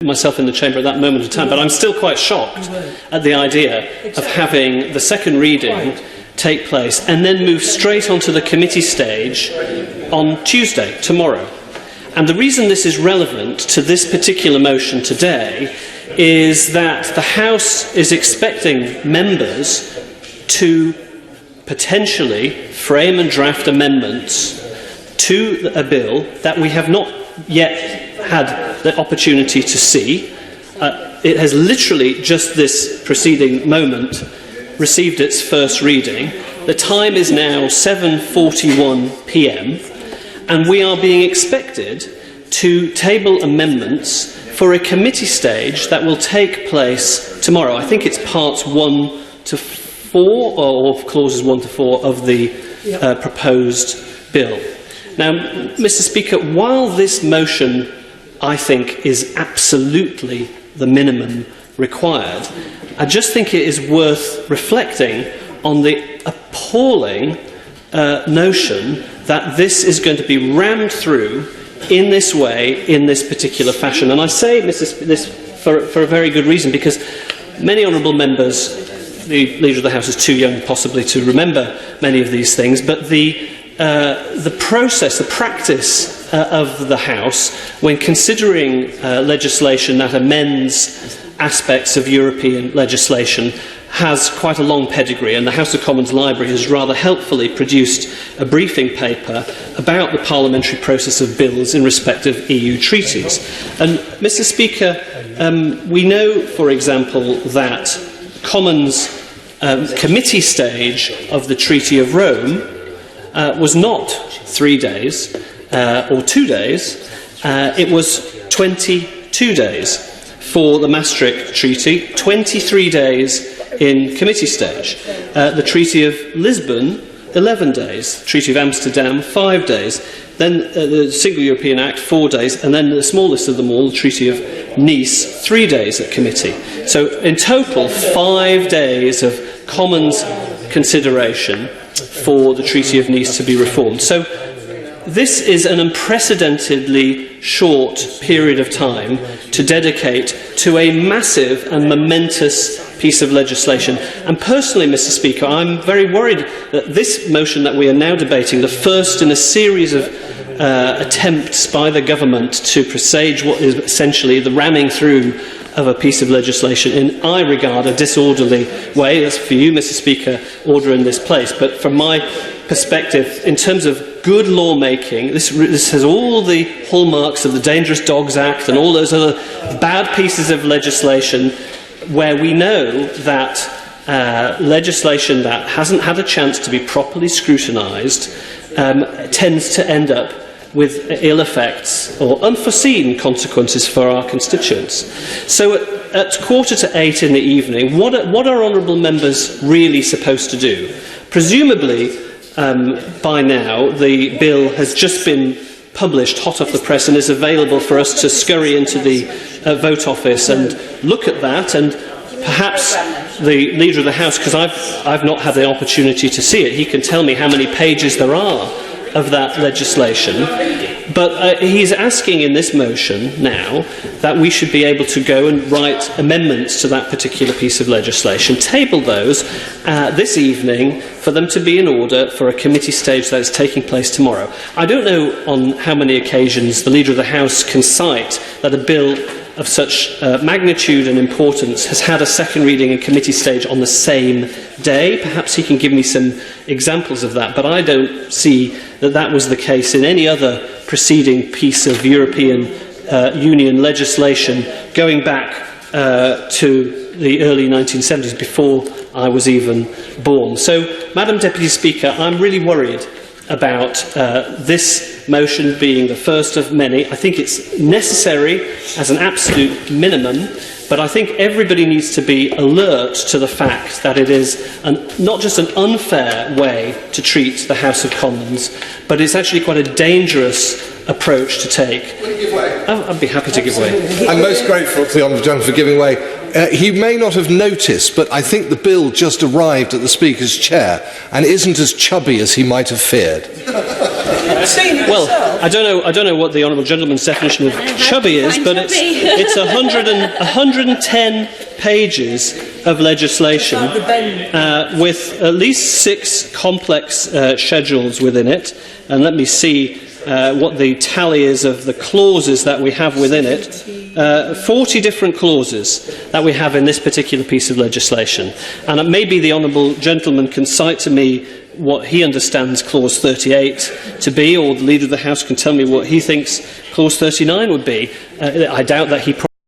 myself in the chamber at that moment of time, but I'm still quite shocked at the idea of having the second reading take place and then move straight onto the committee stage on Tuesday, tomorrow. And the reason this is relevant to this particular motion today is that the House is expecting members to potentially frame and draft amendments to a bill that we have not yet had the opportunity to see. It has literally just this preceding moment received its first reading. The time is now 7:41 p.m. and we are being expected to table amendments for a committee stage that will take place tomorrow. I think it's parts 1 to 4, or clauses 1 to 4 of the proposed bill. Now, Mr. Speaker, while this motion, I think, is absolutely the minimum required, I just think it is worth reflecting on the appalling notion that this is going to be rammed through in this way, in this particular fashion. And I say this for a very good reason, because many honourable members, the Leader of the House is too young possibly to remember many of these things, but the process, the practice of the House when considering legislation that amends aspects of European legislation has quite a long pedigree, and the House of Commons Library has rather helpfully produced a briefing paper about the parliamentary process of bills in respect of EU treaties. And, Mr. Speaker, we know, for example, that Commons committee stage of the Treaty of Rome was not 3 days or 2 days, it was 22 days for the Maastricht Treaty, 23 days in committee stage. The Treaty of Lisbon, 11 days. Treaty of Amsterdam, 5 days. Then the Single European Act, 4 days. And then the smallest of them all, the Treaty of Nice, 3 days at committee. So in total, 5 days of Commons consideration for the Treaty of Nice to be reformed. So this is an unprecedentedly short period of time to dedicate to a massive and momentous piece of legislation. And personally, Mr. Speaker, I'm very worried that this motion that we are now debating, the first in a series of attempts by the government to presage what is essentially the ramming through of a piece of legislation in, I regard, a disorderly way. That's for you, Mr. Speaker, order in this place. But from my perspective, in terms of good lawmaking, this has all the hallmarks of the Dangerous Dogs Act and all those other bad pieces of legislation where we know that legislation that hasn't had a chance to be properly scrutinised tends to end up with ill effects or unforeseen consequences for our constituents. So at 7:45 in the evening, what are honourable members really supposed to do? Presumably, by now, the bill has just been published hot off the press and is available for us to scurry into the vote office and look at that, and perhaps the Leader of the House, because I've not had the opportunity to see it, he can tell me how many pages there are of that legislation. But he's asking in this motion now that we should be able to go and write amendments to that particular piece of legislation, table those this evening for them to be in order for a committee stage that is taking place tomorrow. I don't know on how many occasions the Leader of the House can cite that a bill of such magnitude and importance has had a second reading and committee stage on the same day. Perhaps he can give me some examples of that, but I don't see that that was the case in any other preceding piece of European Union legislation going back to the early 1970s, before I was even born. So, Madam Deputy Speaker, I'm really worried about this motion being the first of many. I think it's necessary as an absolute minimum, but I think everybody needs to be alert to the fact that it is not just an unfair way to treat the House of Commons, but it's actually quite a dangerous approach to take. Will you give way? I'd be happy to give way. I'm most grateful to the Honourable Gentleman for giving way. He may not have noticed, but I think the bill just arrived at the Speaker's chair and isn't as chubby as he might have feared. seen it yourself. I don't know what the honourable gentleman's definition of chubby is, but it's 110 pages of legislation with at least 6 complex schedules within it. And let me see what the tally is of the clauses that we have within it. 40 different clauses that we have in this particular piece of legislation. And maybe the honourable gentleman can cite to me what he understands clause 38 to be, or the Leader of the House can tell me what he thinks clause 39 would be. I doubt that he